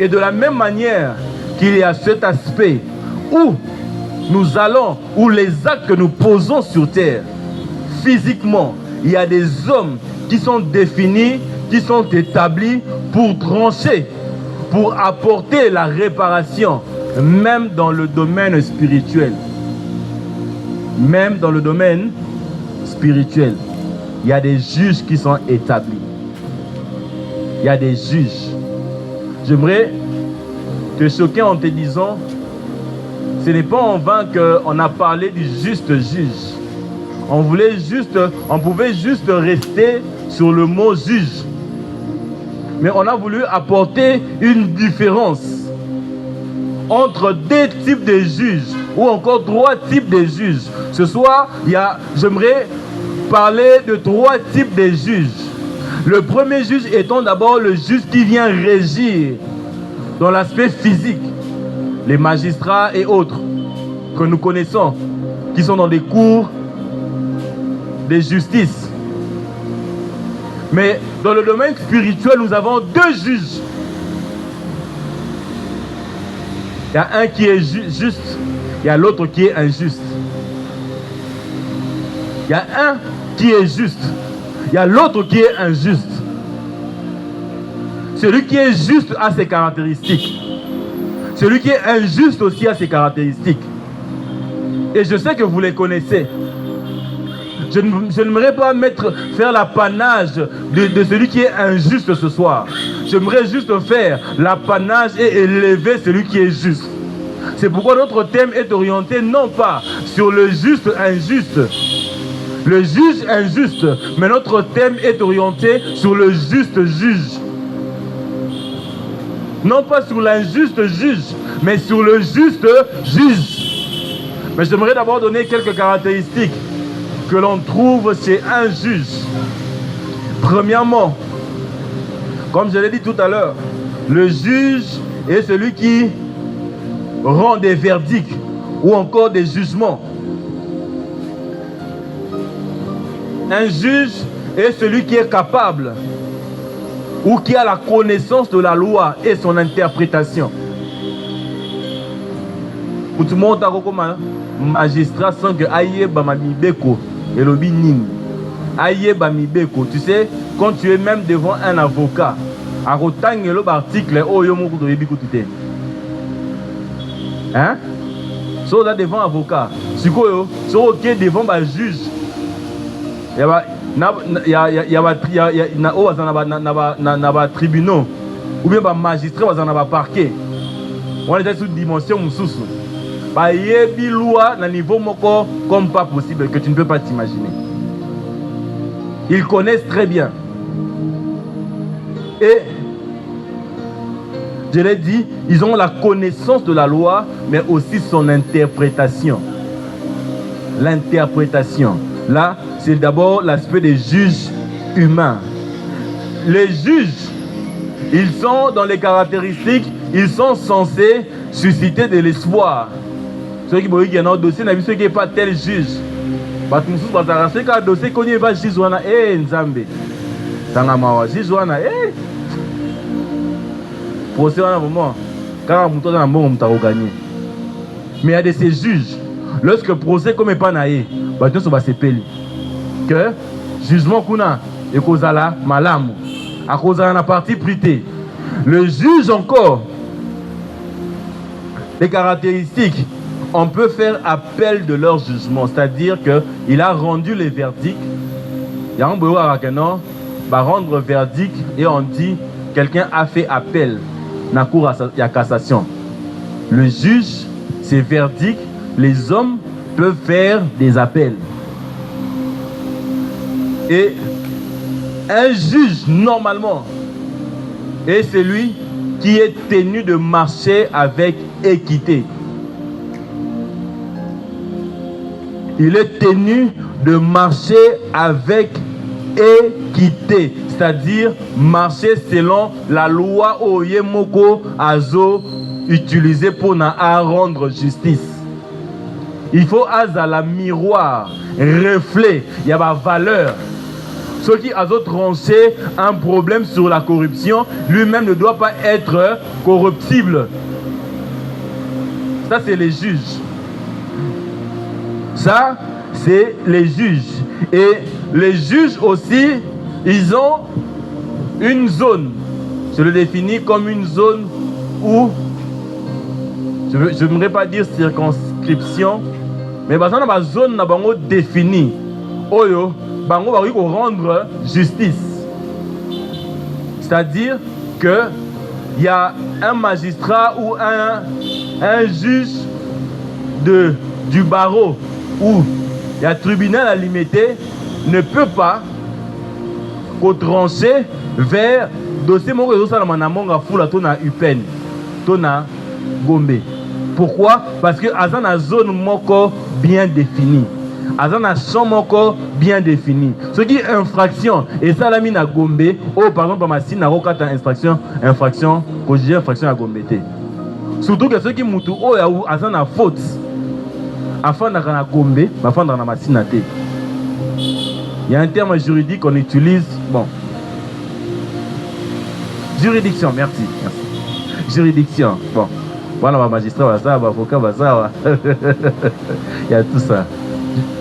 Et de la même manière qu'il y a cet aspect où nous allons, où les actes que nous posons sur terre, physiquement, il y a des hommes qui sont définis, qui sont établis pour trancher, pour apporter la réparation, même dans le domaine spirituel. Même dans le domaine spirituel, il y a des juges qui sont établis. Il y a des juges. J'aimerais te choquer en te disant, ce n'est pas en vain qu'on a parlé du juste juge. On pouvait juste rester sur le mot juge. Mais on a voulu apporter une différence entre deux types de juges, ou encore trois types de juges. Ce soir, j'aimerais parler de trois types de juges. Le premier juge étant d'abord le juge qui vient régir dans l'aspect physique, les magistrats et autres que nous connaissons, qui sont dans des cours de justice. Mais dans le domaine spirituel, nous avons deux juges. Il y a un qui est juste, il y a l'autre qui est injuste. Il y a un qui est juste, il y a l'autre qui est injuste. Celui qui est juste a ses caractéristiques. Celui qui est injuste aussi a ses caractéristiques. Et je sais que vous les connaissez. Je n'aimerais pas faire l'apanage de celui qui est injuste ce soir. J'aimerais juste faire l'apanage et élever celui qui est juste. C'est pourquoi notre thème est orienté non pas sur le juste injuste, le juge injuste, mais notre thème est orienté sur le juste juge. Non pas sur l'injuste juge, mais sur le juste juge. Mais j'aimerais d'abord donner quelques caractéristiques que l'on trouve chez un juge. Premièrement, comme je l'ai dit tout à l'heure, le juge est celui qui rend des verdicts ou encore des jugements. Un juge est celui qui est capable ou qui a la connaissance de la loi et son interprétation. Tout le monde a comme magistrat sans que aïe bamibeko et lobi ning. Aïe bamibeko, tu sais, quand tu es même devant un avocat, à retang le article oh yo moko de bikutite. Hein? So là devant avocat, sikoyo, so ok devant ba juge. Il y a tribunaux ou bien ba magistrat dans ba parquet. On est sous dimension mususu. Ba yebi loi na niveau moko comme pas possible que tu ne peux pas t'imaginer. Ils connaissent très bien. Et je l'ai dit, ils ont la connaissance de la loi, mais aussi son interprétation. L'interprétation. Là, c'est d'abord l'aspect des juges humains. Les juges, ils sont dans les caractéristiques, ils sont censés susciter de l'espoir. Ceux qui ont un dossier, ceux qui n'ont pas tel juge. Ceux qui ont un dossier, ils ne pas juge. Eh, Nzambe. Tangamawa, juge. Eh. Procès à un moment, quand on a un bon, on a gagné. Mais il y a de ces juges, lorsque le procès comme pas naïe, on va se payer. Que jugement qu'on a, et qu'on a là, malam, à cause de la partie privée. Le juge encore, les caractéristiques, on peut faire appel de leur jugement, c'est-à-dire qu'il a rendu les verdicts. Il y a un beau va rendre verdict et on dit quelqu'un a fait appel. Na cour à cassation. Le juge, ses verdicts, les hommes peuvent faire des appels. Et un juge, normalement, est celui qui est tenu de marcher avec équité. Il est tenu de marcher avec équité, c'est-à-dire marcher selon la loi Oyemoko Azo utilisée pour rendre justice. Il faut la miroir, reflet, il y a ma valeur. Ceux qui ont tranché un problème sur la corruption, lui-même ne doit pas être corruptible. Ça, c'est les juges. Ça, c'est les juges. Et les juges aussi, ils ont une zone. Je le définis comme une zone où, je n'aimerais pas dire circonscription, mais dans la zone définie, oyo, bango va rendre justice. C'est-à-dire que il y a un magistrat ou un juge du barreau ou il y a un tribunal à limiter ne peut pas trancher vers dossier mon réseau ça na monga fula tona UPN tona Gombe. Pourquoi? Parce que azan na zone moko bien définie. Azan na champ moko bien défini. Ce qui est infraction et ça la mine à Gombe, oh par exemple ma sine na rokata infraction que j'ai infraction à Gombe. Surtout que ceux qui mutu oh ya azan na faute. Afin na kana Gombe, afin na ma sine té. Il y a un terme juridique qu'on utilise, bon. Juridiction, merci. Juridiction, bon. Voilà, ma magistrat, ça, ma avocat, ça. Il y a tout ça.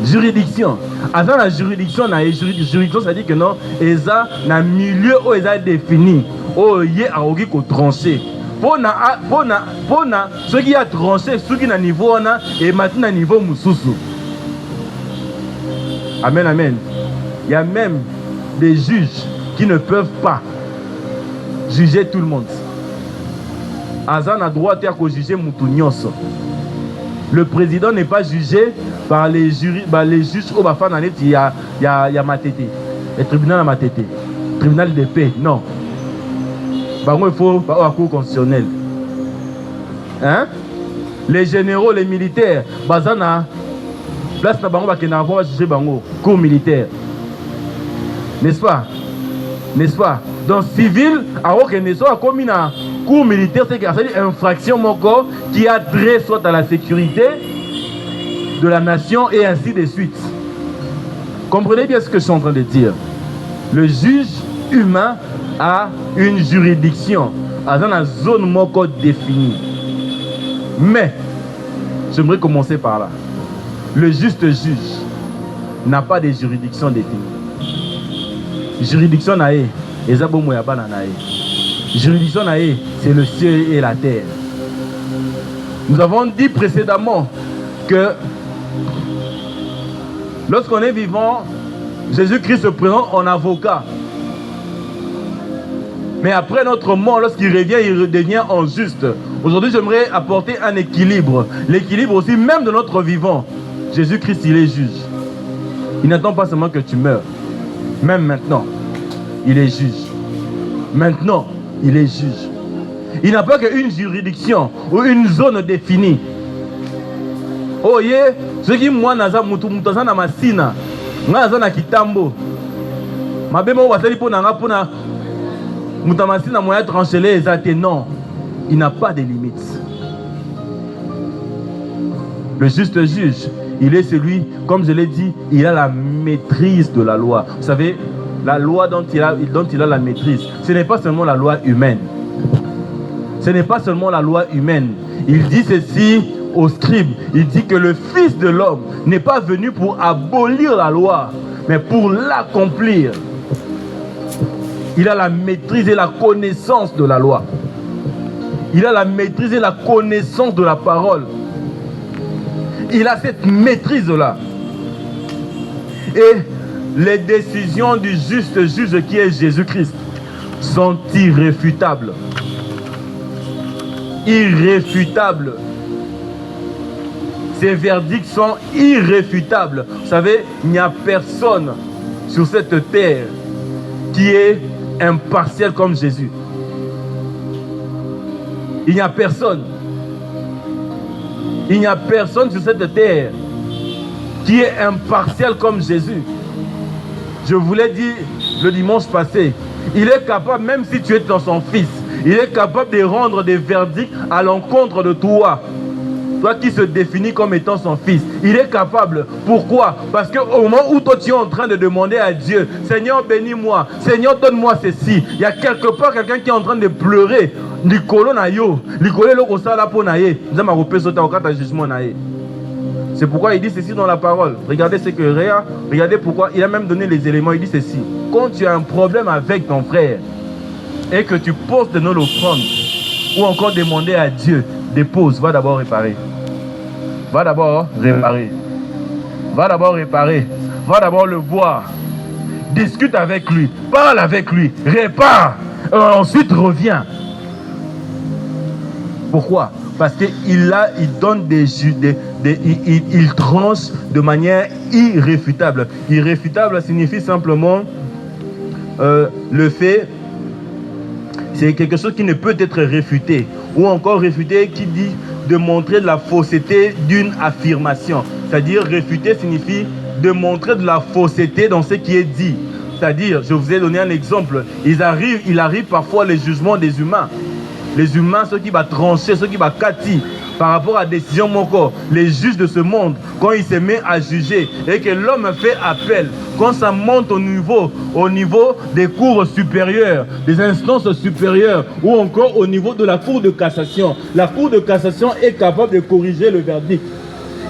Juridiction. Avant la juridiction, juridiction, ça dit que non, ils ont un milieu où ils ont défini, où ils ont tranché. Pour ceux qui ont tranché, ceux qui ont niveau, et maintenant niveau Moussousou. Amen, amen. Il y a même des juges qui ne peuvent pas juger tout le monde. Azan a droit à juger Moutounios. Le président n'est pas jugé par les juges au Bafananet, il y a Matete. Le tribunal a Matete. Tribunal de paix, non. Il faut pas au cours constitutionnel. Hein? Les généraux, les militaires, Bazana, place na bango bakena avoir juger bango, cours militaire. N'est-ce pas? N'est-ce pas? Dans civil, alors que nous sommes comme une cour militaire, c'est une infraction qui a trait soit à la sécurité de la nation et ainsi de suite. Comprenez bien ce que je suis en train de dire. Le juge humain a une juridiction dans une zone moko définie. Mais, j'aimerais commencer par là. Le juste juge n'a pas de juridiction définie. Juridiction nae, ezabo moyaba na nae. Juridiction nae, c'est le ciel et la terre. Nous avons dit précédemment que lorsqu'on est vivant, Jésus-Christ se présente en avocat. Mais après notre mort, lorsqu'il revient, il redevient en juste. Aujourd'hui, j'aimerais apporter un équilibre. L'équilibre aussi, même de notre vivant. Jésus-Christ, il est juge. Il n'attend pas seulement que tu meurs. Même maintenant, il est juge. Maintenant, il est juge. Il n'a pas qu'une juridiction ou une zone définie. Oh yeah, ce qui moi naza mutu mutaza na masina, naza na kitambo. Mabemo wasali po nanga po na mutamasina moya trancheler ezate non. Il n'a pas de limites. Le juste juge, il est celui, comme je l'ai dit, il a la maîtrise de la loi. Vous savez, la loi dont il a la maîtrise, ce n'est pas seulement la loi humaine. Ce n'est pas seulement la loi humaine. Il dit ceci au scribe. Il dit que le Fils de l'homme n'est pas venu pour abolir la loi, mais pour l'accomplir. Il a la maîtrise et la connaissance de la loi. Il a la maîtrise et la connaissance de la parole. Il a cette maîtrise-là. Et les décisions du juste juge qui est Jésus-Christ sont irréfutables. Irréfutables. Ces verdicts sont irréfutables. Vous savez, il n'y a personne sur cette terre qui est impartial comme Jésus. Il n'y a personne. Il n'y a personne sur cette terre qui est impartial comme Jésus. Je vous l'ai dit le dimanche passé. Il est capable, même si tu es dans son fils, il est capable de rendre des verdicts à l'encontre de toi. toi qui se définis comme étant son fils, il est capable. Pourquoi? Parce qu'au moment où toi tu es en train de demander à Dieu, Seigneur bénis-moi, Seigneur donne-moi ceci, il y a quelque part quelqu'un qui est en train de pleurer. C'est pourquoi il dit ceci dans la parole. Regardez ce que Réa, regardez pourquoi il a même donné les éléments. Il dit ceci: quand tu as un problème avec ton frère et que tu poses de nos offrandes ou encore demander à Dieu, dépose, va d'abord réparer. Va d'abord réparer. Va d'abord réparer. Va d'abord le voir. Discute avec lui. Parle avec lui. Répare. Ensuite reviens. Pourquoi? Parce qu'il donne il tranche de manière irréfutable. Irréfutable signifie simplement le fait, c'est quelque chose qui ne peut être réfuté. Ou encore réfuté qui dit de montrer de la fausseté d'une affirmation. C'est-à-dire réfuter signifie de montrer de la fausseté dans ce qui est dit. C'est-à-dire, je vous ai donné un exemple, il arrive parfois les jugements des humains. Les humains, ceux qui vont trancher, ceux qui vont cati par rapport à la décision moko, les juges de ce monde, quand ils se mettent à juger et que l'homme fait appel, quand ça monte au niveau des cours supérieurs, des instances supérieures ou encore au niveau de la cour de cassation, la cour de cassation est capable de corriger le verdict.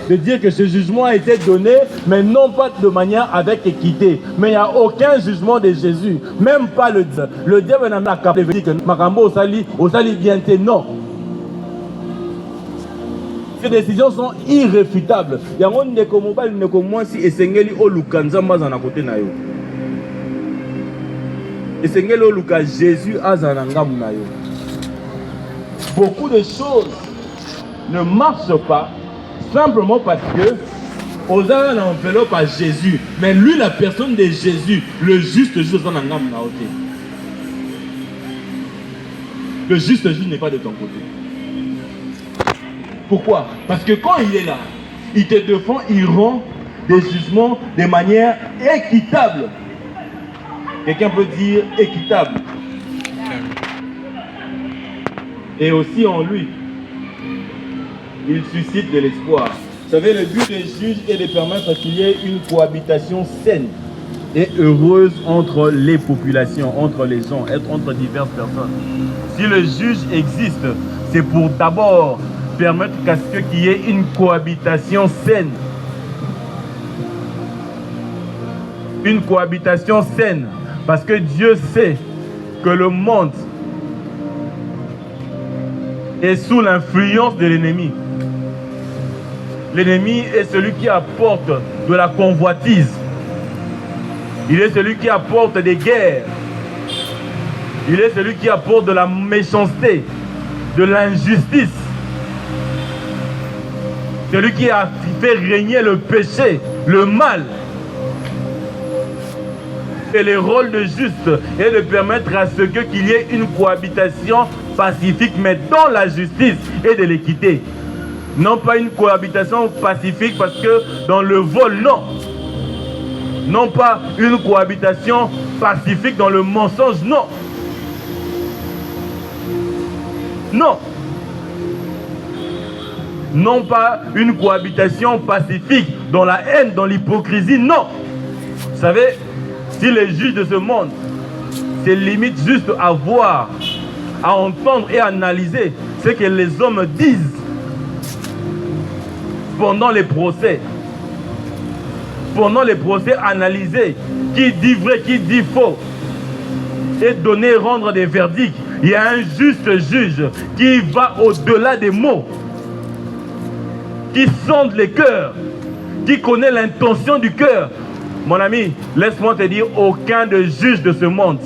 De dire que ce jugement a été donné, mais non pas de manière avec équité. Mais il n'y a aucun jugement de Jésus, même pas le diable n'a pas capable de dire que Makambo Osali bien té, non. Ces décisions sont irréfutables. Il y a un ne comme pas ne comme moi si esengeli olukanza mazana côté na yo. Esengeli oluka Jésus azananga na yo. Beaucoup de choses ne marchent pas simplement parce que Osana n'a enveloppé par Jésus, mais lui, la personne de Jésus, le juste juge, le juste juge n'est pas de ton côté. Pourquoi? Parce que quand il est là, il te défend, il rend des jugements de manière équitable. Quelqu'un peut dire équitable. Et aussi en lui, il suscite de l'espoir. Vous savez, le but des juges est de permettre qu'il y ait une cohabitation saine et heureuse entre les populations, entre les gens, entre diverses personnes. Si le juge existe, c'est pour d'abord permettre qu'il y ait une cohabitation saine. Une cohabitation saine. Parce que Dieu sait que le monde est sous l'influence de l'ennemi. L'ennemi est celui qui apporte de la convoitise. Il est celui qui apporte des guerres. Il est celui qui apporte de la méchanceté, de l'injustice. Celui qui a fait régner le péché, le mal. Et le rôle de juste est de permettre à ce qu'il y ait une cohabitation pacifique, mais dans la justice et de l'équité. Non pas une cohabitation pacifique parce que dans le vol, non. Non pas une cohabitation pacifique dans le mensonge, non. Non. Non pas une cohabitation pacifique dans la haine, dans l'hypocrisie, non. Vous savez, si les juges de ce monde se limitent juste à voir, à entendre et à analyser ce que les hommes disent pendant les procès, analyser qui dit vrai, qui dit faux, et donner, rendre des verdicts. Il y a un juste juge qui va au-delà des mots, qui sonde les cœurs, qui connaît l'intention du cœur. Mon ami, laisse-moi te dire, aucun de juge de ce monde,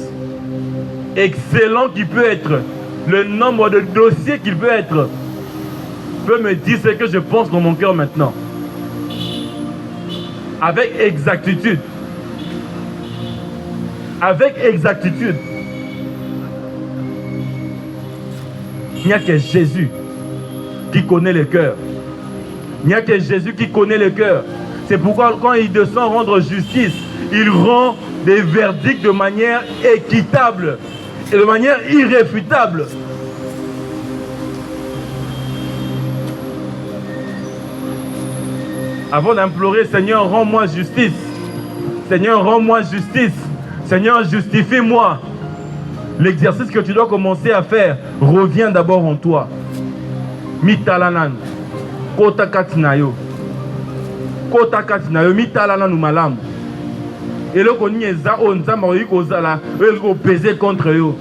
excellent qu'il peut être, le nombre de dossiers qu'il peut être, peut me dire ce que je pense dans mon cœur maintenant. Avec exactitude. Avec exactitude. Il n'y a que Jésus qui connaît le cœur. Il n'y a que Jésus qui connaît le cœur. C'est pourquoi quand il descend rendre justice, il rend des verdicts de manière équitable et de manière irréfutable. Avant d'implorer, Seigneur, rends-moi justice. Seigneur, rends-moi justice. Seigneur, justifie-moi. L'exercice que tu dois commencer à faire revient d'abord en toi. Mitalanan. Kota katinayo. Kota katinayo. Mitalanan ou malam. Et là, on y est là, on a pesé contre eux.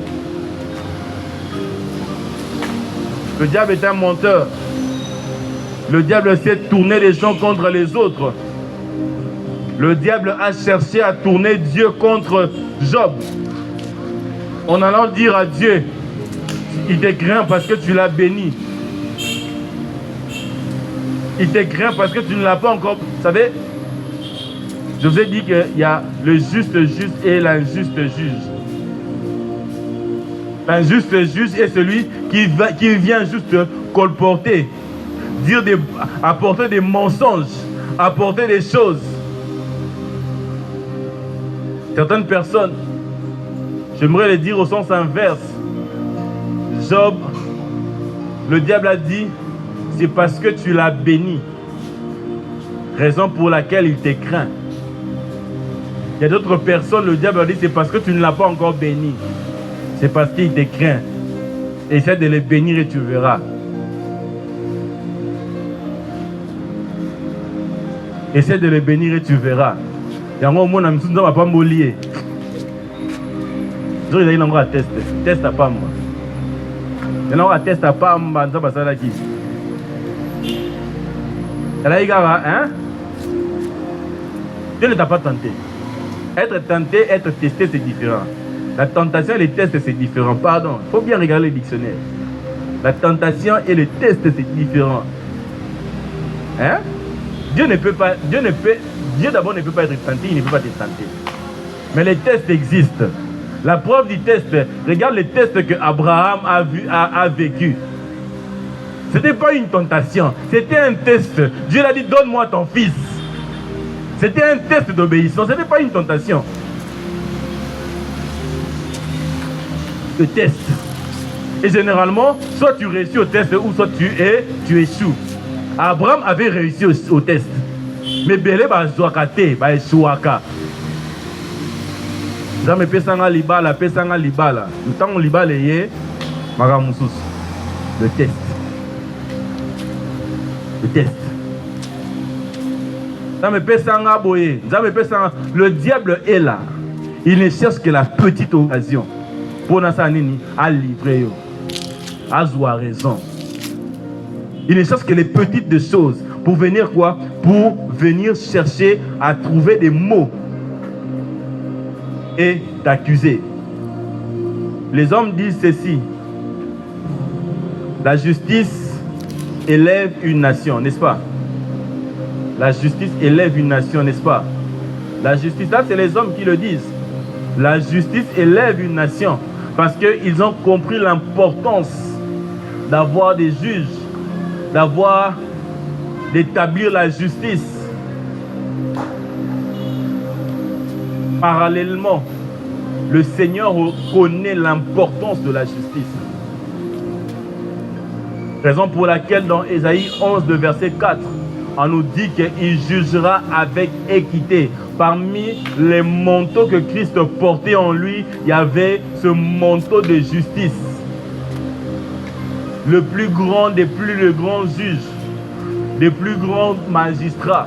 Le diable est un menteur. Le diable sait tourner les gens contre les autres. Le diable a cherché à tourner Dieu contre Job. En allant dire à Dieu, il te craint parce que tu l'as béni. Il te craint parce que tu ne l'as pas encore. Vous savez, je vous ai dit qu'il y a le juste juge et l'injuste juge. L'injuste juge est celui qui vient juste colporter, apporter des mensonges, apporter des choses. Certaines personnes, j'aimerais les dire au sens inverse. Job, le diable a dit, c'est parce que tu l'as béni. Raison pour laquelle il te craint. Il y a d'autres personnes, le diable a dit, c'est parce que tu ne l'as pas encore béni. C'est parce qu'il te craint. Essaie de les bénir et tu verras. Essaie de les bénir et tu verras. Il y a un moment où on ne va pas m'oublier. Je vais aller test. Test à pas moi. Il y a un test à pas moi. Ça va ça là qui. Là il y a hein. Dieu ne t'a pas tenté. Être tenté, être testé, c'est différent. La tentation et les tests, c'est différent. Pardon, il faut bien regarder le dictionnaire. La tentation et les tests, c'est différent. Hein? Dieu d'abord ne peut pas être tenté, il ne peut pas te tenter. Mais les tests existent. La preuve du test, regarde les tests que Abraham a vécu. Ce n'était pas une tentation, c'était un test. Dieu l'a dit, donne-moi ton fils. C'était un test d'obéissance, ce n'était pas une tentation. Le test. Et généralement, soit tu réussis au test ou soit tu échoues. Abraham avait réussi au test. Mais Belé va zoakate, va échouaka. Zame pesanga libala, pesanga libala. Le temps où libala est, magamoussous. Le test. Le test. Zame pesanga boye. Zame pesanga. Le diable est là. Il ne cherche que la petite occasion. Pour Nassanini, à livrer. À avoir raison. Il ne cherche que les petites choses. Pour venir quoi? Pour venir chercher à trouver des mots et t'accuser. Les hommes disent ceci. La justice élève une nation, n'est-ce pas? La justice élève une nation, n'est-ce pas? La justice, là, c'est les hommes qui le disent. La justice élève une nation parce qu'ils ont compris l'importance d'avoir des juges, d'établir la justice. Parallèlement, le Seigneur connaît l'importance de la justice. Raison pour laquelle dans Ésaïe 11, de verset 4, on nous dit qu'il jugera avec équité. Parmi les manteaux que Christ portait en lui, il y avait ce manteau de justice. Le plus grand des plus grands juges, des plus grands magistrats,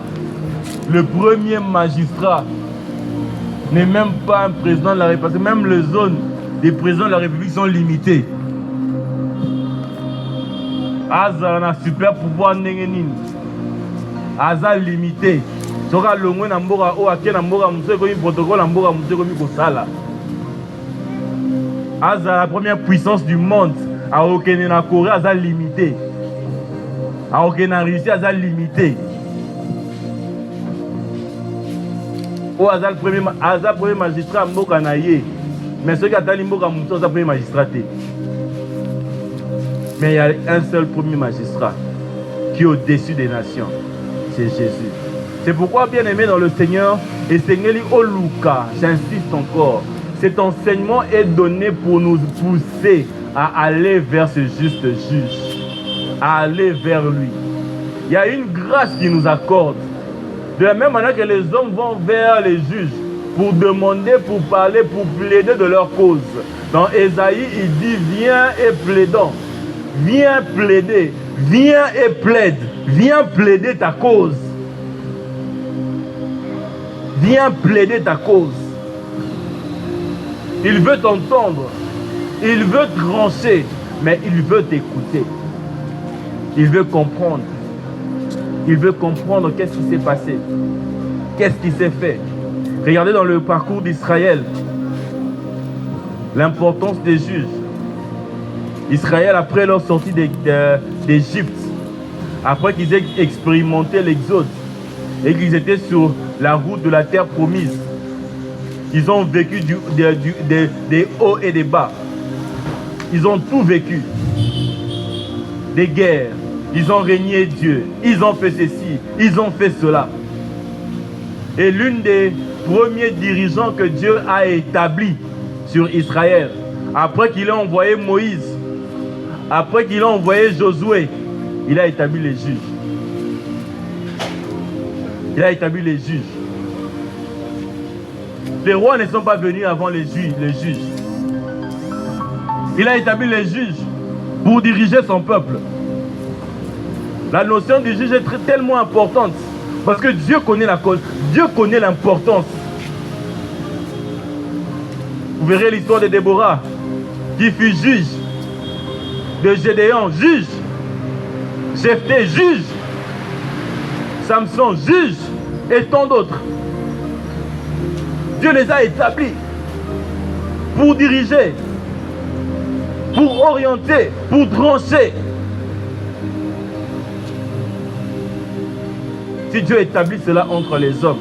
le premier magistrat n'est même pas un président de la République, parce que même les zones des présidents de la République sont limitées. Aza a un super pouvoir nengenin. Aza limité. Soka longwe na mboka o ake na mboka muso komi protocole na mboka muso komi kosala. Aza la première puissance du monde. A okene na Corée aza limité. A okene na Russie aza limité. O aza le premier magistrat mboka na ye. Mais ceux qui attendent mboka muso aza premier magistrat. Mais il y a un seul premier magistrat qui est au-dessus des nations. C'est Jésus. C'est pourquoi, bien aimé dans le Seigneur, et Seigneur Oluka, j'insiste encore, cet enseignement est donné pour nous pousser à aller vers ce juste juge, à aller vers lui. Il y a une grâce qu'il nous accorde, De la même manière que les hommes vont vers les juges pour demander, pour parler, pour plaider de leur cause. Dans Ésaïe, il dit, viens et plaidons. Viens plaider. Viens et plaide. Viens plaider ta cause. Viens plaider ta cause. Il veut t'entendre. Il veut trancher. Mais il veut t'écouter. Il veut comprendre. Il veut comprendre qu'est-ce qui s'est passé. Qu'est-ce qui s'est fait. Regardez dans le parcours d'Israël. L'importance des juges. Israël, après leur sortie d'Égypte, après qu'ils aient expérimenté l'exode et qu'ils étaient sur la route de la terre promise, ils ont vécu des hauts et des bas. Ils ont tout vécu. Des guerres. Ils ont régné Dieu. Ils ont fait ceci. Ils ont fait cela. Et l'une des premiers dirigeants que Dieu a établi sur Israël, après qu'il a envoyé Moïse, après qu'il a envoyé Josué, il a établi les juges. Il a établi les juges. Les rois ne sont pas venus avant les juges. Il a établi les juges pour diriger son peuple. La notion du juge est tellement importante parce que Dieu connaît la cause, Dieu connaît l'importance. Vous verrez l'histoire de Déborah qui fut juge, de Gédéon, juge, Jephthé, juge, Samson, juge, et tant d'autres. Dieu les a établis pour diriger, pour orienter, pour trancher. Si Dieu établit cela entre les hommes,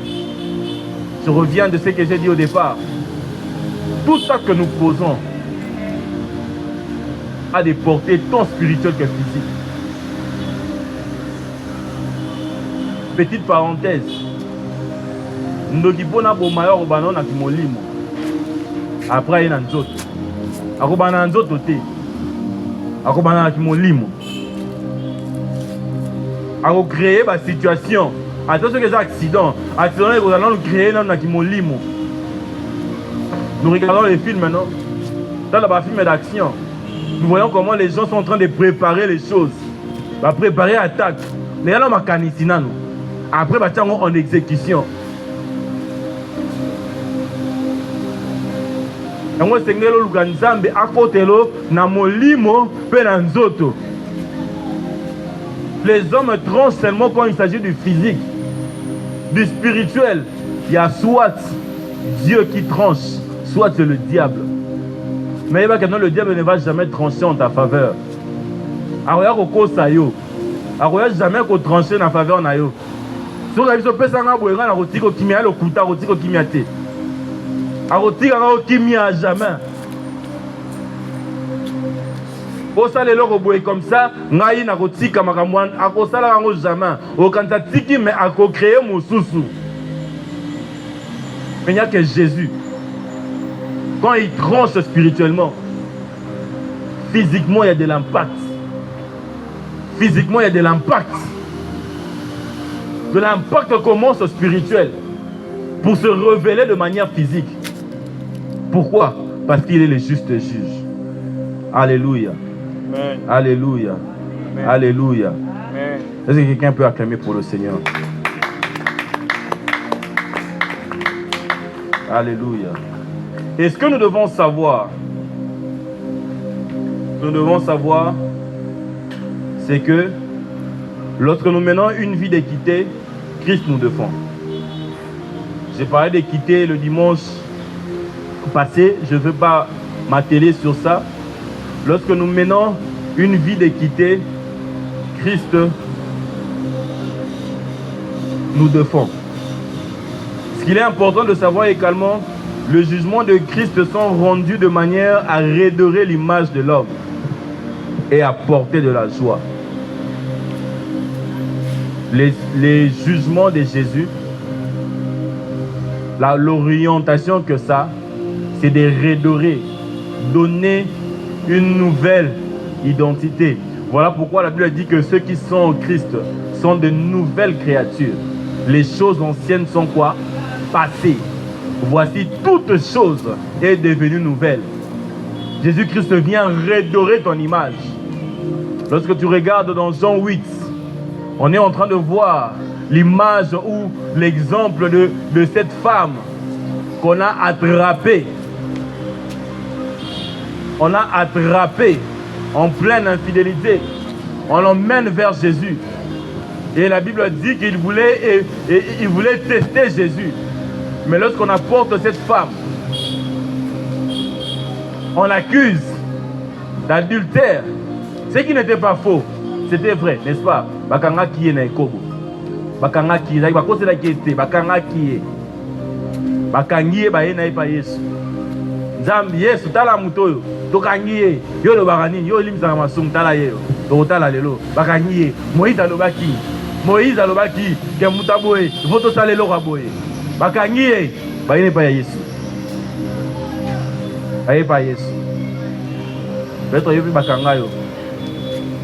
je reviens de ce que j'ai dit au départ. Tout ça que nous posons a des portées tant spirituelles que physiques. Petite parenthèse. Ndokipona bomaya robana na kimolimo. Après il y a nzoto. Akobana nzoto te. Akobana na kimolimo. Ako créer ba situation. Attention que c'est accident. Accident est qu'on créer na kimolimo. Nous regardons les films maintenant. Dans les films d'action, nous voyons comment les gens sont en train de préparer les choses. Va préparer l'attaque. Les gens ont canisina nous. Après, va en exécution. Et moi, c'est que l'organisme à côté de na molimo pe na nzoto. Les hommes tranchent seulement quand il s'agit du physique, du spirituel. Il y a soit Dieu qui tranche, soit c'est le diable. Mais le diable ne va jamais trancher en ta faveur. Alors, il ne va jamais trancher en faveur de yo. Si vous avez dit que vous avez dit que vous avez dit que vous avez dit jamais. Pour ça, les gens comme ça, ngai na kotika makamwan, akosala rango jamais. Au kanta tiki mais ako créer mon sousou. Mais il n'y a que Jésus. Quand il tranche spirituellement, physiquement il y a de l'impact. Physiquement il y a de l'impact. De l'impact commence au spirituel pour se révéler de manière physique. Pourquoi? Parce qu'il est le juste juge. Alléluia. Amen. Alléluia. Amen. Alléluia. Amen. Est-ce que quelqu'un peut acclamer pour le Seigneur? Alléluia. Et ce que nous devons savoir, c'est que lorsque nous menons une vie d'équité, Christ nous défend. J'ai parlé d'équité le dimanche passé, je ne veux pas m'atteler sur ça. Lorsque nous menons une vie d'équité, Christ nous défend. Ce qu'il est important de savoir également, le jugement de Christ sont rendus de manière à redorer l'image de l'homme et à porter de la joie. Les jugements de Jésus, l'orientation que ça, c'est de redorer, donner une nouvelle identité. Voilà pourquoi la Bible dit que ceux qui sont en Christ sont de nouvelles créatures. les choses anciennes sont quoi? Passées. Voici toute chose est devenue nouvelle. Jésus-Christ vient redorer ton image. Lorsque tu regardes dans Jean 8, on est en train de voir l'image ou l'exemple de cette femme qu'on a attrapée. On a attrapé en pleine infidélité. On l'emmène vers Jésus. Et la Bible dit qu'il voulait, il voulait tester Jésus. Mais lorsqu'on apporte cette femme, on l'accuse d'adultère. Ce qui n'était pas faux, c'était vrai, n'est-ce pas? Bakanga qui est naikobo. Bakanga qui est, bakose la qui était, bakanga qui est. Bakangi ba ena pa Yesu. Nzambi Yesu tala mutoyo. Tokangi yo lo barani yo limza masung tala yeyo. To tala lelo. Bakangi Moïse alobaki. Moïse alobaki ke mutaboye, voto salelo raboye. Bakangi ba ena pa Yesu. Aye pa Yesu. Peut-être yo bakanga yo.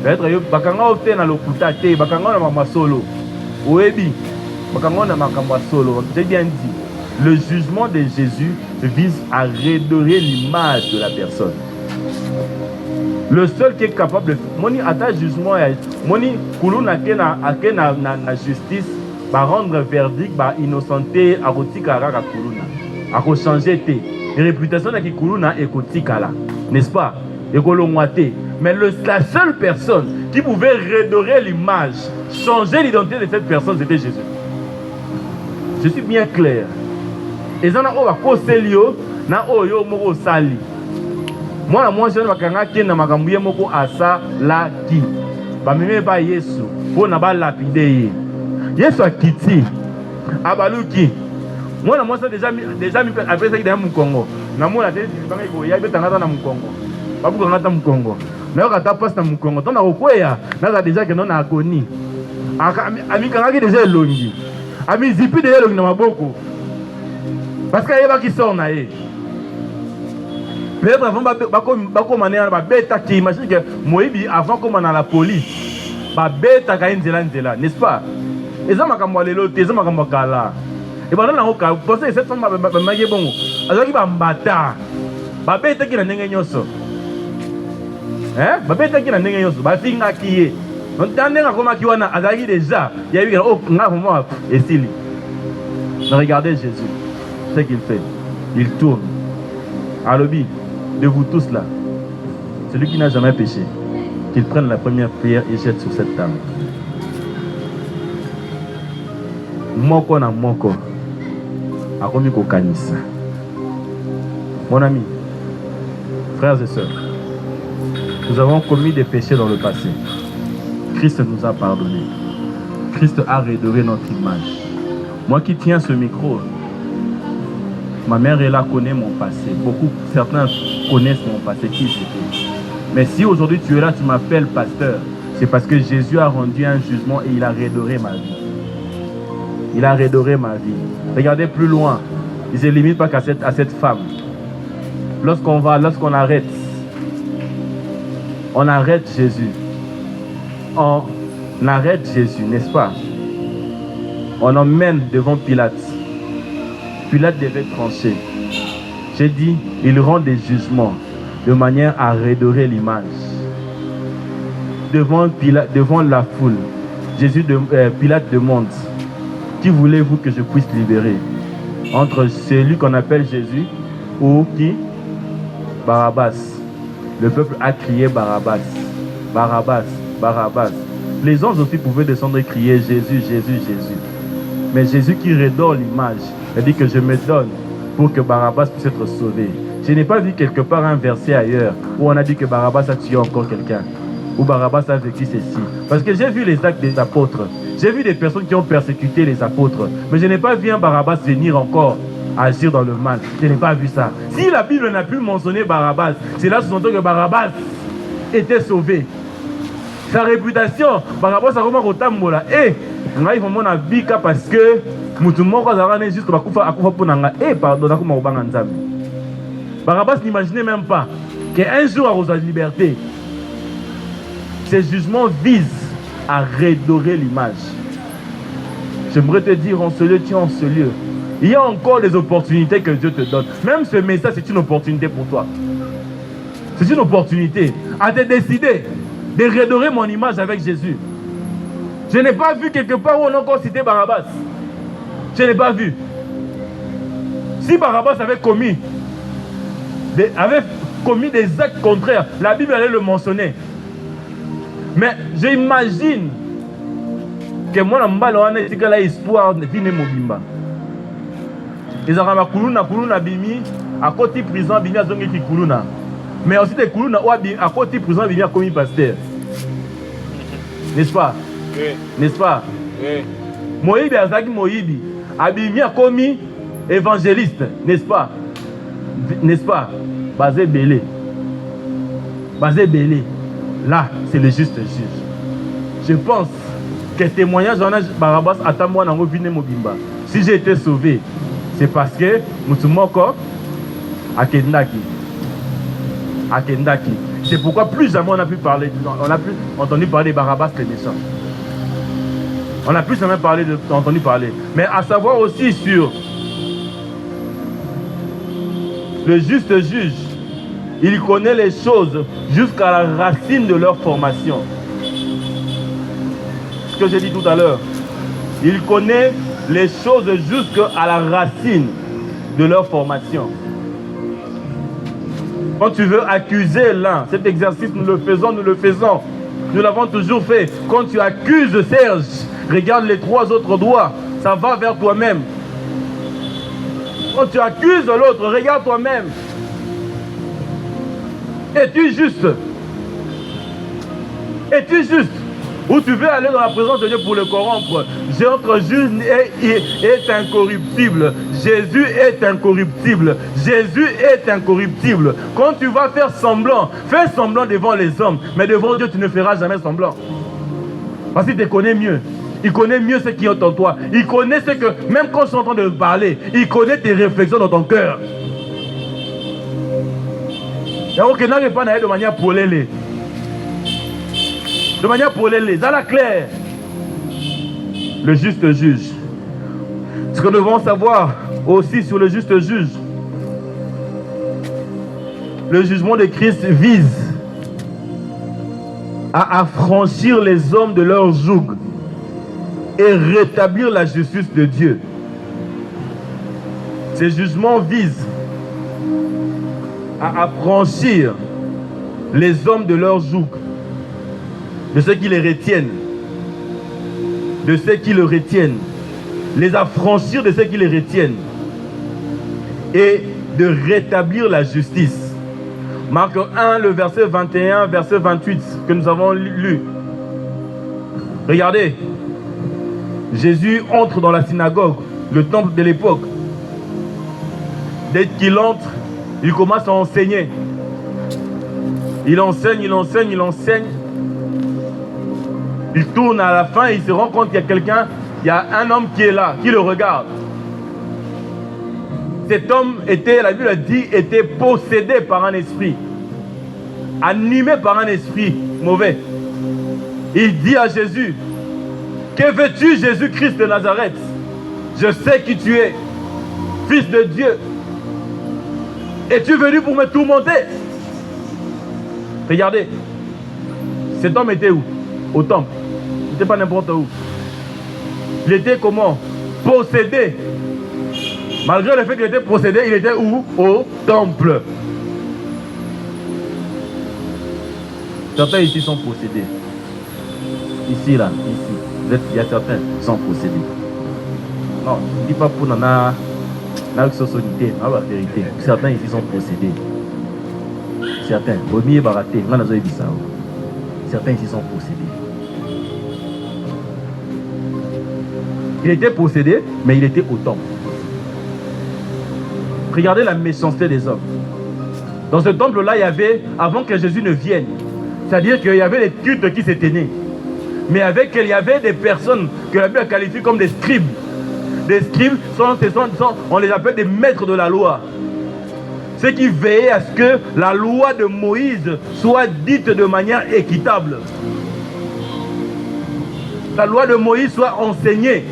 Peut-être yo bakanga o te na lokuta te, bakanga na mama solo. Oebi. Bakanga na makamba solo. J'ai bien dit. Le jugement de Jésus vise à redorer l'image de la personne. Le seul qui est capable de moni ata jugement moni kuluna na justice va rendre verdict va innocenté à kotikara ka kuluna a ko changer té réputation na ki kuluna et kotikala, n'est-ce pas? Et kolongwate. Mais la seule personne qui pouvait redorer l'image, changer l'identité de cette personne, c'était Jésus. Je suis bien clair. Et ça n'a pas koselio na oyo moko sali. Moi je bakanga kenda makambuye moko asa la ki. Ba meme ba Yesu po na ba lapide. Yesu akiti abaluki. Moi ça déjà mi après ça dans mon Congo. Na moi la tête banga ko ya betanga na mon Congo. Ba buka ngata mon Congo. Na ka ta passe na mon Congo. Tona ko kwea na déjà que non na agoni. Ami kanga ki déjà longi. Ami zipi de longi na maboko. Parce qu'il y a qui sont là. Peut-être avant de bêta qui imagine que Moïbi avant comme on a la police, bêta qui est là, n'est-ce pas? Et ça m'a camoué l'autre, ça m'a camoué là. Et pendant la roca, vous pensez que cette femme m'a dit bon, alors qu'il va me battre, bêta qui n'a rien yoso, hein? Bêta qui n'a rien yoso, finga qui est. On t'en est comme qui wana, azaki déjà, il y a eu oh nga moi et Sili. Regardez Jésus. Ce qu'il fait, il tourne. À l'objet de vous tous là, celui qui n'a jamais péché, qu'il prenne la première pierre et jette sur cette table. Moko na moko, akomi ko kanisa. Mon ami, frères et sœurs, nous avons commis des péchés dans le passé. Christ nous a pardonné. Christ a redoré notre image. Moi qui tiens ce micro, ma mère elle connaît mon passé. Certains connaissent mon passé, qui j'étais. Mais si aujourd'hui tu es là, tu m'appelles pasteur, c'est parce que Jésus a rendu un jugement et il a redoré ma vie. Il a redoré ma vie. Regardez plus loin. Il ne se limite pas qu'à cette femme. Lorsqu'on arrête Jésus. On arrête Jésus, n'est-ce pas? On emmène devant Pilate. Pilate devait trancher. J'ai dit, il rend des jugements de manière à redorer l'image. Devant la foule, Pilate demande, qui voulez-vous que je puisse libérer? Entre celui qu'on appelle Jésus ou qui? Barabbas. Le peuple a crié Barabbas. Barabbas, Barabbas. Les anges aussi pouvaient descendre et crier Jésus, Jésus, Jésus. Mais Jésus qui redore l'image, il dit que je me donne pour que Barabbas puisse être sauvé. Je n'ai pas vu quelque part un verset ailleurs où on a dit que Barabbas a tué encore quelqu'un. Ou Barabbas a vécu ceci. Parce que j'ai vu les actes des apôtres. J'ai vu des personnes qui ont persécuté les apôtres. Mais je n'ai pas vu un Barabbas venir encore agir dans le mal. Je n'ai pas vu ça. Si la Bible n'a plus mentionné Barabbas, c'est là sous-entend que Barabbas était sauvé. Sa réputation, Barabbas a vraiment rotambola. Et il faut mon avis parce que juste Barabbas n'imaginait même pas qu'un jour à Rosa Liberté, ces jugements visent à redorer l'image. J'aimerais te dire en ce lieu, tu es en ce lieu. Il y a encore des opportunités que Dieu te donne. Même ce message, c'est une opportunité pour toi. C'est une opportunité à te décider de redorer mon image avec Jésus. Je n'ai pas vu quelque part où on a encore cité Barabbas. Je n'ai pas vu. Si Barabbas avait commis des actes contraires, la Bible allait le mentionner. Mais j'imagine que moi, je suis l'espoir de finir mon bimba. Ils ont ramené Kuluna Bimi, à côté de prison, Bimi a zongi Kuluna. Mais aussi des Kuluna, à côté de prison, Bimi a commis pasteur. N'est-ce pas? Oui. N'est-ce pas? Oui. Moïbi Azaki Moïbi, Bimi a commis évangéliste. N'est-ce pas? N'est-ce pas? Basé Belé. Basé Belé. Là, c'est le juste juge. Je pense que témoignage en Barabbas attend moi dans Vine Mobimba. Si j'ai été sauvé, c'est parce que Mutumoko Akendaki. Akendaki. C'est pourquoi plus jamais on a pu parler, on a plus entendu parler de Barabbas que des méchants. On n'a plus jamais entendu parler. Mais à savoir aussi sur le juste juge, il connaît les choses jusqu'à la racine de leur formation. Ce que j'ai dit tout à l'heure. Il connaît les choses jusqu'à la racine de leur formation. Quand tu veux accuser l'un, cet exercice nous le faisons. Nous l'avons toujours fait. Quand tu accuses Serge, regarde les 3 autres doigts, ça va vers toi-même. Quand tu accuses l'autre, regarde toi-même. Es-tu juste? Es-tu juste? Où tu veux aller dans la présence de Dieu pour le corrompre? Notre juge est incorruptible. Jésus est incorruptible. Jésus est incorruptible. Quand tu vas faire semblant, fais semblant devant les hommes. Mais devant Dieu, tu ne feras jamais semblant. Parce qu'il te connaît mieux. Il connaît mieux ce qui est en toi. Il connaît ce que, même quand je suis en train de parler, il connaît tes réflexions dans ton cœur. Donc, il n'a pas de manière polélée. De manière polélée, dans la claire. Le juste juge. Ce que nous devons savoir aussi sur le juste juge, le jugement de Christ vise à affranchir les hommes de leur joug et rétablir la justice de Dieu. Ces jugements visent à affranchir les hommes de leur joug, de ceux qui les retiennent, de ceux qui le retiennent, les affranchir de ceux qui les retiennent et de rétablir la justice. Marc 1, le verset 21, verset 28 que nous avons lu. Regardez, Jésus entre dans la synagogue, le temple de l'époque. Dès qu'il entre, il commence à enseigner. Il enseigne. Il tourne à la fin et il se rend compte qu'il y a quelqu'un, il y a un homme qui est là, qui le regarde. Cet homme était, la Bible dit, était possédé par un esprit. Animé par un esprit mauvais. Il dit à Jésus, que veux-tu, Jésus-Christ de Nazareth? Je sais qui tu es, Fils de Dieu. Es-tu venu pour me tourmenter? Regardez, cet homme était où? Au temple. Il n'était pas n'importe où. Il était comment? Possédé. Malgré le fait qu'il était possédé, il était où? Au temple. Certains ici sont possédés. Ici, là, ici. Il y a certains qui sont possédés. Non, je ne dis pas pour la société, la vérité. Certains ici sont possédés. Certains. Certains ici sont possédés. Il était possédé, mais il était au temple. Regardez la méchanceté des hommes. Dans ce temple-là, il y avait, avant que Jésus ne vienne, c'est-à-dire qu'il y avait des cultes qui s'étaient nés. Mais avec elle, il y avait des personnes que la Bible qualifie comme des scribes. Des scribes, on les appelle des maîtres de la loi. Ceux qui veillaient à ce que la loi de Moïse soit dite de manière équitable. La loi de Moïse soit enseignée.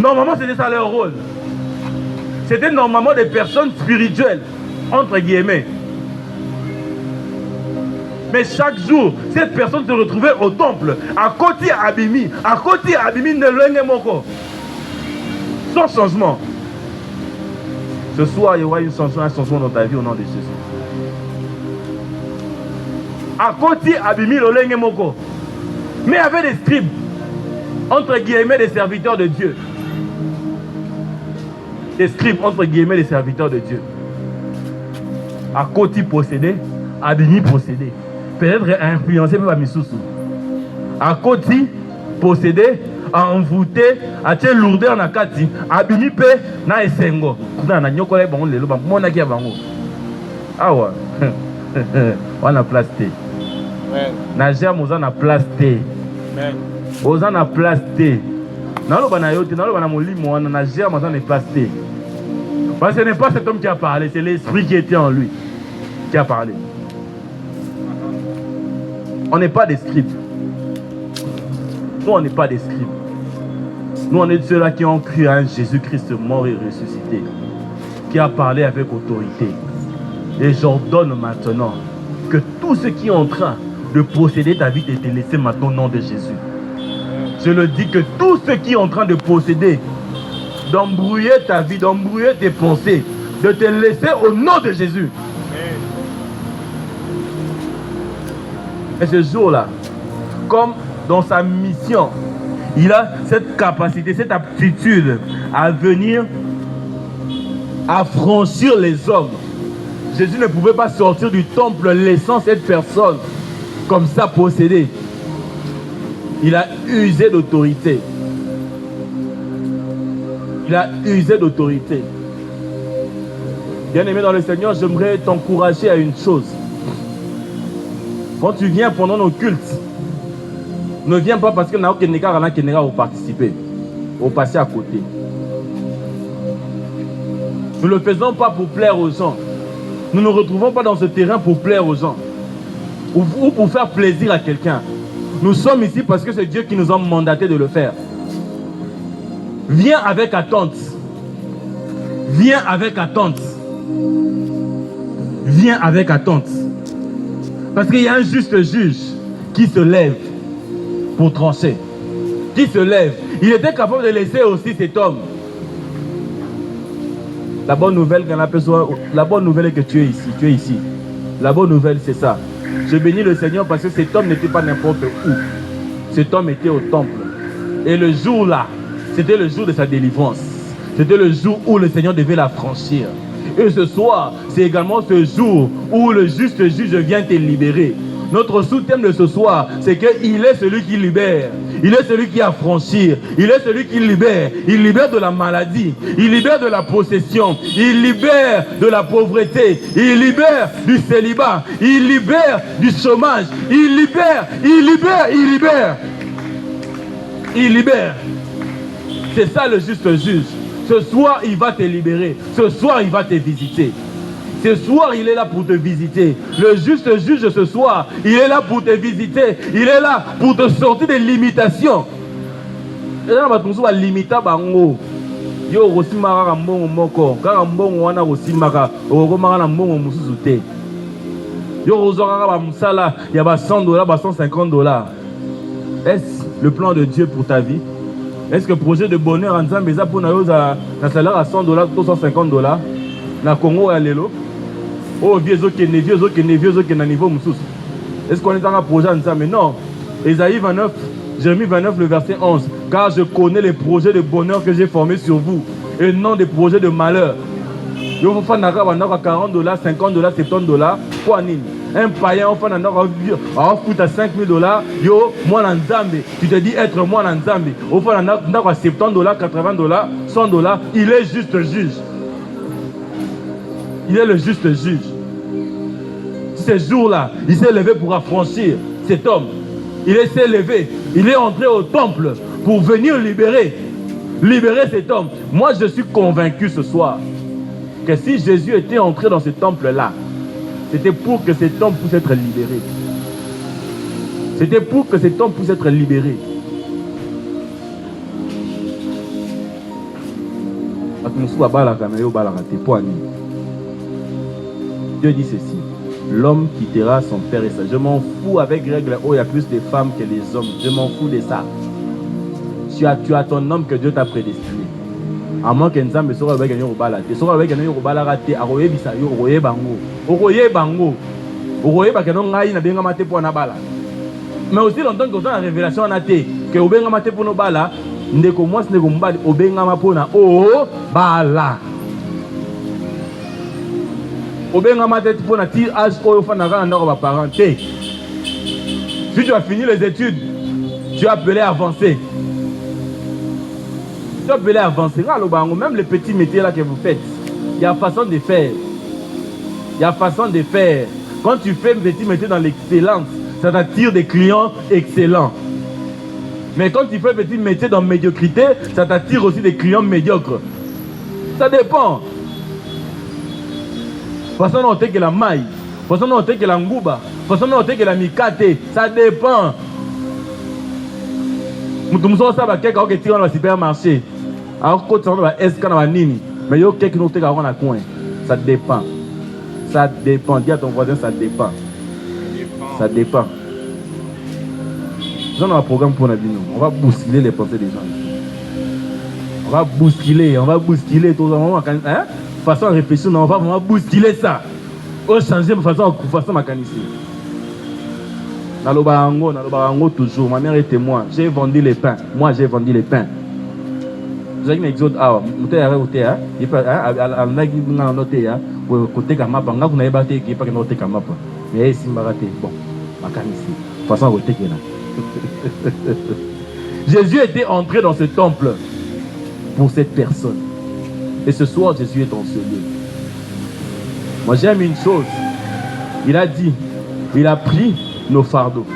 Normalement, c'était ça leur rôle. C'était normalement des personnes spirituelles, entre guillemets. Mais chaque jour, cette personne se retrouvait au temple, à côté Abimi, de l'Enge Moko. Sans changement. Ce soir, il y aura un changement dans ta vie au nom de Jésus. À côté Abimi, de l'Enge Moko. Mais avec des scribes, entre guillemets, des serviteurs de Dieu. Des scribes, entre guillemets, des serviteurs de Dieu. À côté possédé, Abimi possédé. Peut-être influencé par Missoussou. À côté, possédé, envoûté, à tes lourdeurs na kati, Abimi pe na esengo. Na nyokole bango lelo ba mona ki bango. Awa. On a place té. Na jam oza na place té. Oza na place té. Na lo bana yote, na lo bana molimo wana na jam oza na place té. Parce que ce n'est pas cet homme qui a parlé, c'est l'esprit qui était en lui qui a parlé. On n'est pas des scribes. Nous, on n'est pas des scribes. Nous, on est de ceux-là qui ont cru à un Jésus-Christ mort et ressuscité, qui a parlé avec autorité. Et j'ordonne maintenant que tous ceux qui sont en train de posséder ta vie te laissent maintenant au nom de Jésus. Je le dis que tous ceux qui sont en train de posséder, d'embrouiller ta vie, d'embrouiller tes pensées, de te laisser au nom de Jésus. Et ce jour-là, comme dans sa mission, il a cette capacité, cette aptitude à venir affranchir les hommes. Jésus ne pouvait pas sortir du temple laissant cette personne comme ça possédée. Il a usé d'autorité. Il a usé d'autorité. Bien-aimé dans le Seigneur, j'aimerais t'encourager à une chose. Quand tu viens pendant nos cultes, ne viens pas parce que nous avons participé, au passer à côté. Nous ne le faisons pas pour plaire aux gens. Nous ne nous retrouvons pas dans ce terrain pour plaire aux gens ou pour faire plaisir à quelqu'un. Nous sommes ici parce que c'est Dieu qui nous a mandaté de le faire. Viens avec attente. Viens avec attente. Viens avec attente. Parce qu'il y a un juste juge qui se lève pour trancher. Qui se lève. Il était capable de laisser aussi cet homme. La bonne nouvelle, la bonne nouvelle est que tu es ici. Tu es ici. La bonne nouvelle, c'est ça. Je bénis le Seigneur parce que cet homme n'était pas n'importe où. Cet homme était au temple. Et le jour là, c'était le jour de sa délivrance. C'était le jour où le Seigneur devait la franchir. Et ce soir, c'est également ce jour où le juste juge vient te libérer. Notre sous-thème de ce soir, c'est qu'il est celui qui libère. Il est celui qui affranchit. Il est celui qui libère. Il libère de la maladie. Il libère de la possession. Il libère de la pauvreté. Il libère du célibat. Il libère du chômage. Il libère. Il libère. Il libère. Il libère. C'est ça le juste juge. Ce soir, il va te libérer. Ce soir, il va te visiter. Ce soir, il est là pour te visiter. Le juste juge ce soir, il est là pour te visiter. Il est là pour te sortir des limitations. Et là, on va limiter bango. Yo aussi mara mbongo moko. Kaka mbongo wana aussi mara. Oko mara na mbongo mususu te. Yo ozora ba musala, il y a $100, $150. Est-ce le plan de Dieu pour ta vie? Est-ce que le projet de bonheur en Zambie est pour un salaire à $100, $250? Na Congo à l'élo? Oh, vieux qui est niveau moussous. Est-ce qu'on est dans un projet en Zambie? Non. Ésaïe 29, Jérémie 29, le verset 11. Car je connais les projets de bonheur que j'ai formés sur vous et non des projets de malheur. Yo faut faire $40, $50, $70. Quoi nini? Un païen, on fait un foot à $5,000. Yo, moi en Zambie. Tu te dis être moi en Zambie. On fait un $70, $80, $100. Il est juste juge. Il est le juste juge. Ce jour-là, il s'est levé pour affranchir cet homme. Il s'est levé. Il est entré au temple pour venir libérer cet homme. Moi, je suis convaincu ce soir que si Jésus était entré dans ce temple-là, c'était pour que cet homme puisse être libéré. C'était pour que cet homme puisse être libéré. Dieu dit ceci. L'homme quittera son père et sa. Je m'en fous avec règle. Oh, il y a plus de femmes que les hommes. Je m'en fous de ça. Tu as ton homme que Dieu t'a prédestiné. À moins qu'un homme soit avec un robala. Tu seras avec un robala raté. Aroye bisayo, roye bango. Roye bango. Roye bakeno ngai na benga mate pour na bala. Mais aussi longtemps que dans la révélation on a été que obenga mate pour no bala. Ndeko moi ndeko mbali obenga mapona oh bala. Obenga mate pour na ti âge oyo fa na kana ndako ba parenté. Si tu as fini les études, tu es appelé à avancer. Tu es appelé à avancer. Même les petits métiers là que vous faites, il y a façon de faire. Il y a façon de faire. Quand tu fais un petit métier dans l'excellence, ça t'attire des clients excellents. Mais quand tu fais un petit métier dans la médiocrité, ça t'attire aussi des clients médiocres. Ça dépend. Façon dont on que la maille, façon dont on que la ngouba, façon dont on que la mikate, ça dépend. Mutumso ça va quelqu'un qui tire dans le supermarché. Alors quand tu vas est-ce qu'on a nini, mais yo quelqu'un qui est dans le coin. Ça dépend. Ça dépend. Dis à ton voisin ça dépend. Ça dépend. Nous avons un programme pour nous. On va bousculer les pensées des gens. On va bousculer tout le monde. Hein? Façon à réfléchir, on va vraiment bousculer ça. On va changer de façon mécanisée. Dans le barango toujours. Ma mère est témoin. J'ai vendu les pains. Moi, j'ai vendu les pains. Vous avez un exode. Ah, vous avez un côté. Il peut un côté. Côté kamapa. Vous n'avez pas été qui pas côté kamapa. Mais si m'arrêtez. Bon, mécanisée. Façon à côté là. Jésus était entré dans ce temple pour cette personne. Et ce soir, Jésus est dans ce lieu. Moi, j'aime une chose. Il a dit, il a pris nos fardeaux.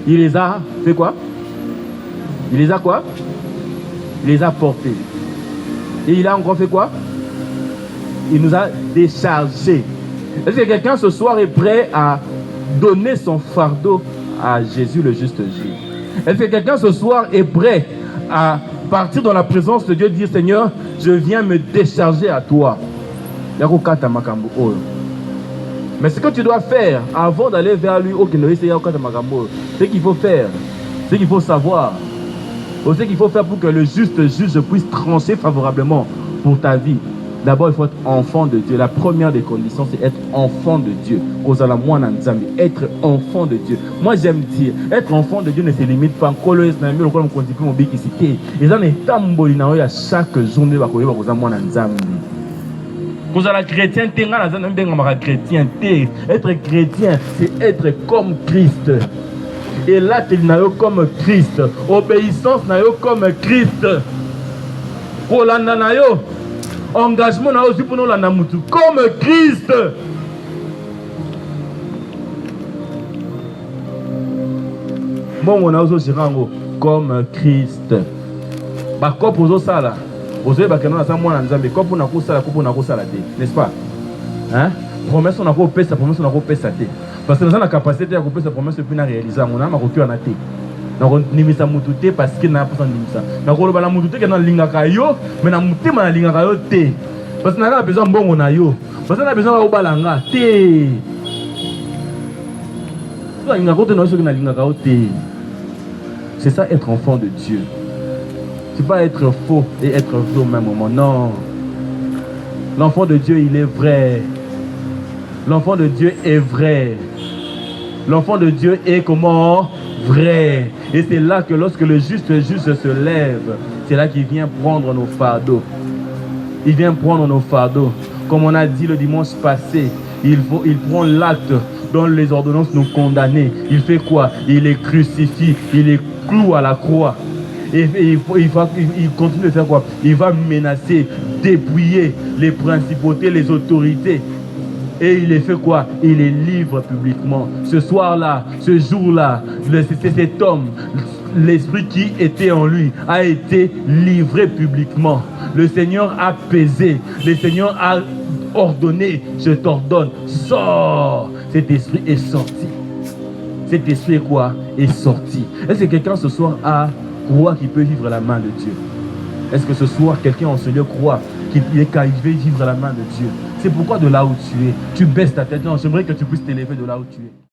Il les a fait quoi? Il les a quoi? Il les a portés. Et il a encore fait quoi? Il nous a déchargés. Est-ce que quelqu'un ce soir est prêt à donner son fardeau à Jésus le juste juge? Est-ce que quelqu'un ce soir est prêt à partir dans la présence de Dieu et dire Seigneur, je viens me décharger à toi? Mais ce que tu dois faire avant d'aller vers lui, ce qu'il faut faire, ce qu'il faut savoir, ce qu'il faut faire pour que le juste juge puisse trancher favorablement pour ta vie. D'abord, il faut être enfant de Dieu. La première des conditions, c'est être enfant de Dieu. Être enfant de Dieu. Moi, j'aime dire, être enfant de Dieu ne se limite pas. Chaque journée, être chrétien, c'est être comme Christ. Et là, tu n'as comme Christ. Obéissance n'a comme Christ. Engagement n'a aussi pour nous comme Christ. Bon, on a aussi comme Christ. Bah, quoi pour ça là? Vous savez que nous avons un Nzambe. Quoi pour nous ça, n'est-ce pas? Hein? Promesse on a coupé sa promesse on a coupé sa tête. Parce que nous avons la capacité à couper sa promesse et puis à réaliser. On a ma coupure en tête. Donc nimisa mutute parce qu'il n'a pas nimisa. Donc on va la mutute qui est dans l'ingaka yo, mais na mutute ma l'ingaka yo te. Parce que nous avons besoin bon on a yo. Parce que nous avons besoin de balanga te. Toi l'ingaka te non c'est que na l'ingaka yo te. C'est ça être enfant de Dieu. C'est pas être faux et être vrai au même moment. Non. L'enfant de Dieu il est vrai. L'enfant de Dieu est vrai. L'enfant de Dieu est comment? Vrai. Et c'est là que lorsque le juste juge se lève, c'est là qu'il vient prendre nos fardeaux. Il vient prendre nos fardeaux. Comme on a dit le dimanche passé, il prend l'acte dont les ordonnances nous condamnaient. Il fait quoi? Il les crucifie, il les cloue à la croix. Et il continue de faire quoi? Il va menacer, dépouiller les principautés, les autorités. Et il les fait quoi? Il les livre publiquement. Ce soir-là, ce jour-là, c'est cet homme, l'esprit qui était en lui, a été livré publiquement. Le Seigneur a pesé. Le Seigneur a ordonné. Je t'ordonne, sors. Cet esprit est sorti. Cet esprit est quoi? Est sorti. Est-ce que quelqu'un ce soir a croit qu'il peut vivre la main de Dieu? Est-ce que ce soir, quelqu'un en ce lieu croit qu'il est arrivé vivre à la main de Dieu? C'est pourquoi de là où tu es, tu baisses ta tête. Non, j'aimerais que tu puisses t'élever de là où tu es.